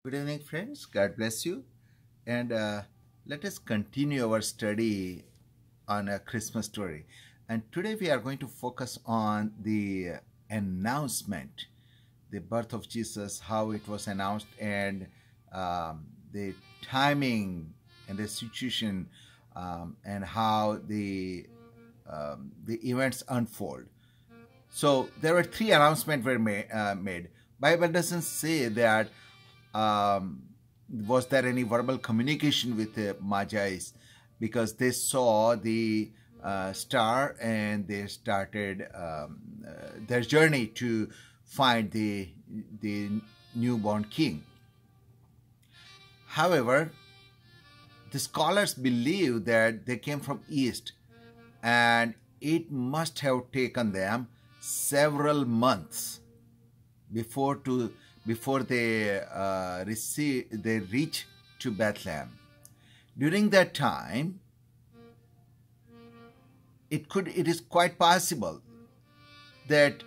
Good evening, friends. God bless you. And let us continue our study on a Christmas story. And today we are going to focus on the announcement, the birth of Jesus, how it was announced, and the timing and the situation, and how the events unfold. So there were three announcements were made. Bible doesn't say that um, was there any verbal communication with the Magi's, because they saw the star and they started their journey to find the newborn king. However, the scholars believe that they came from east, and it must have taken them several months before they reach to Bethlehem. During that time, it is quite possible that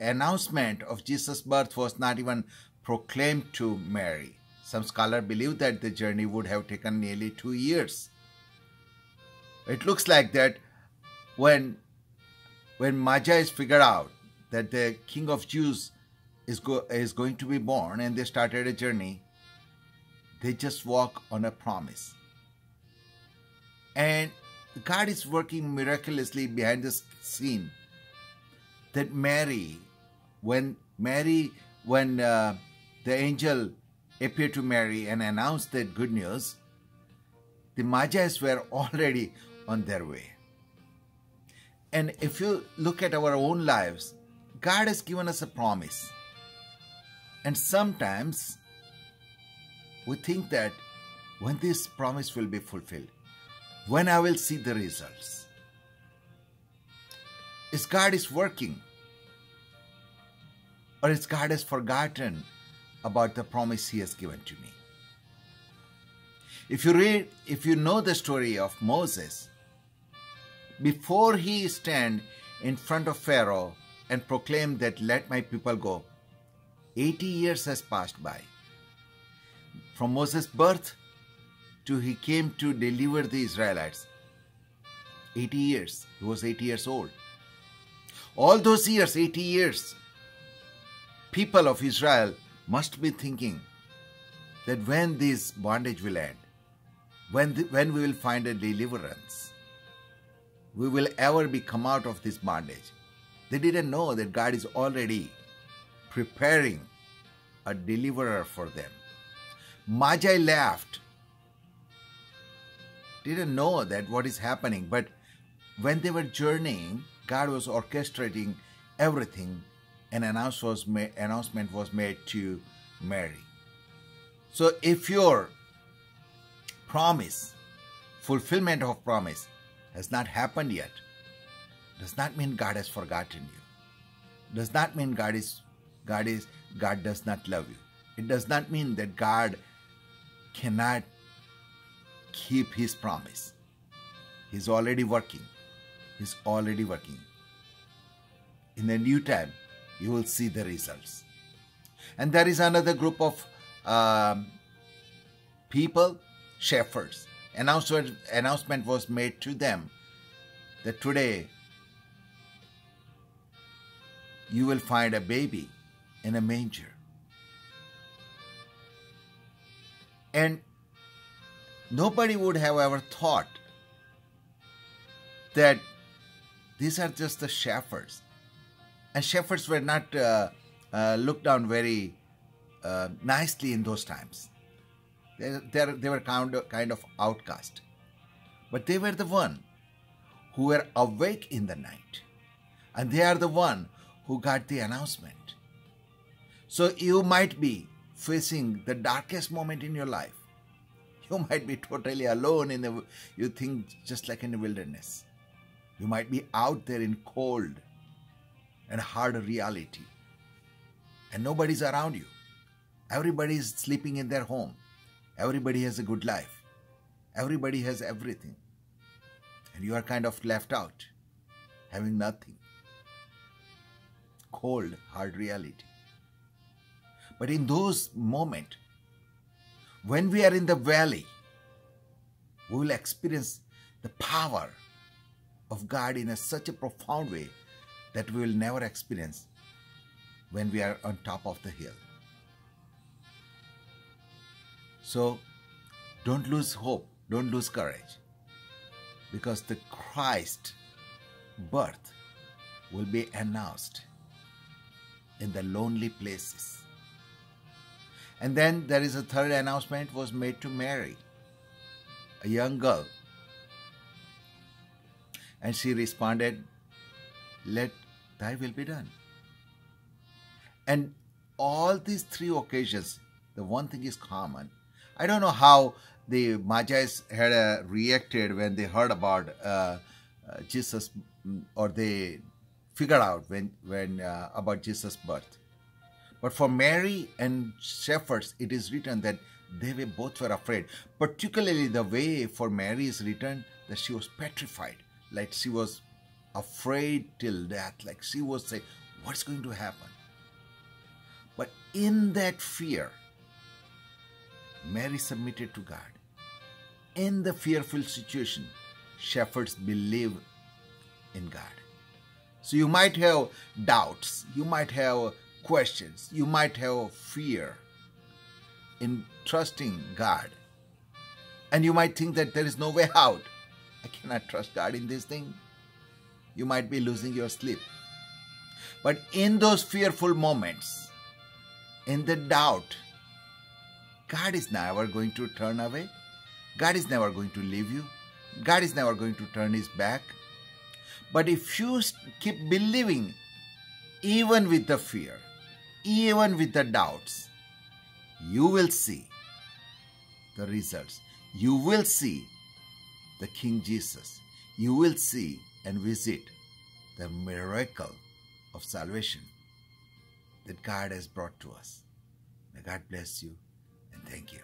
announcement of Jesus' birth was not even proclaimed to Mary. Some scholars believe that the journey would have taken nearly 2 years. It looks like that when Magi figured out that the King of Jews is going to be born, and they started a journey, they just walk on a promise. And God is working miraculously behind the scene. That when the angel appeared to Mary and announced that good news, the Magi's were already on their way. And if you look at our own lives, God has given us a promise. And sometimes we think that when this promise will be fulfilled, when I will see the results. Is God is working? Or is God has forgotten about the promise he has given to me? If you know the story of Moses, before he stand in front of Pharaoh and proclaim that let my people go, 80 years has passed by. From Moses' birth to he came to deliver the Israelites. 80 years. He was 80 years old. All those years, 80 years, people of Israel must be thinking that when this bondage will end, when we will find a deliverance, we will ever be come out of this bondage. They didn't know that God is already preparing a deliverer for them. Magi laughed, didn't know that what is happening, but when they were journeying, God was orchestrating everything. An announcement was made to Mary. So if your fulfillment of promise has not happened yet, does not mean God has forgotten you. Does not mean God does not love you. It does not mean that God cannot keep his promise. He's already working. He's already working. In the new time, you will see the results. And there is another group of people, shepherds. Announcement was made to them that today you will find a baby in a manger. And nobody would have ever thought that these are just the shepherds. And shepherds were not looked down very nicely in those times. They were kind of outcast. But they were the one who were awake in the night. And they are the one who got the announcement. So you might be facing the darkest moment in your life. You might be totally alone you think just like in the wilderness. You might be out there in cold and hard reality. And nobody's around you. Everybody is sleeping in their home. Everybody has a good life. Everybody has everything. And you are kind of left out, having nothing. Cold, hard reality. But in those moments, When we are in the valley, we will experience the power of God in such a profound way that we will never experience when we are on top of the hill. So don't lose hope, don't lose courage, because the Christ birth will be announced in the lonely places. And then there is a third announcement was made to Mary, a young girl. And she responded, "Let thy will be done." And all these three occasions, the one thing is common. I don't know how the Magi's had reacted when they heard about Jesus, or they figured out when about Jesus' birth. But for Mary and shepherds, it is written that they both were afraid. Particularly the way for Mary is written that she was petrified, like she was afraid till death, like she was saying, what's going to happen? But in that fear, Mary submitted to God. In the fearful situation, shepherds believe in God. So you might have doubts, you might have questions, you might have fear in trusting God. And you might think that there is no way out. I cannot trust God in this thing. You might be losing your sleep. But in those fearful moments, in the doubt, God is never going to turn away. God is never going to leave you. God is never going to turn his back. But if you keep believing, even with the fear, even with the doubts, you will see the results. You will see the King Jesus. You will see and visit the miracle of salvation that God has brought to us. May God bless you, and thank you.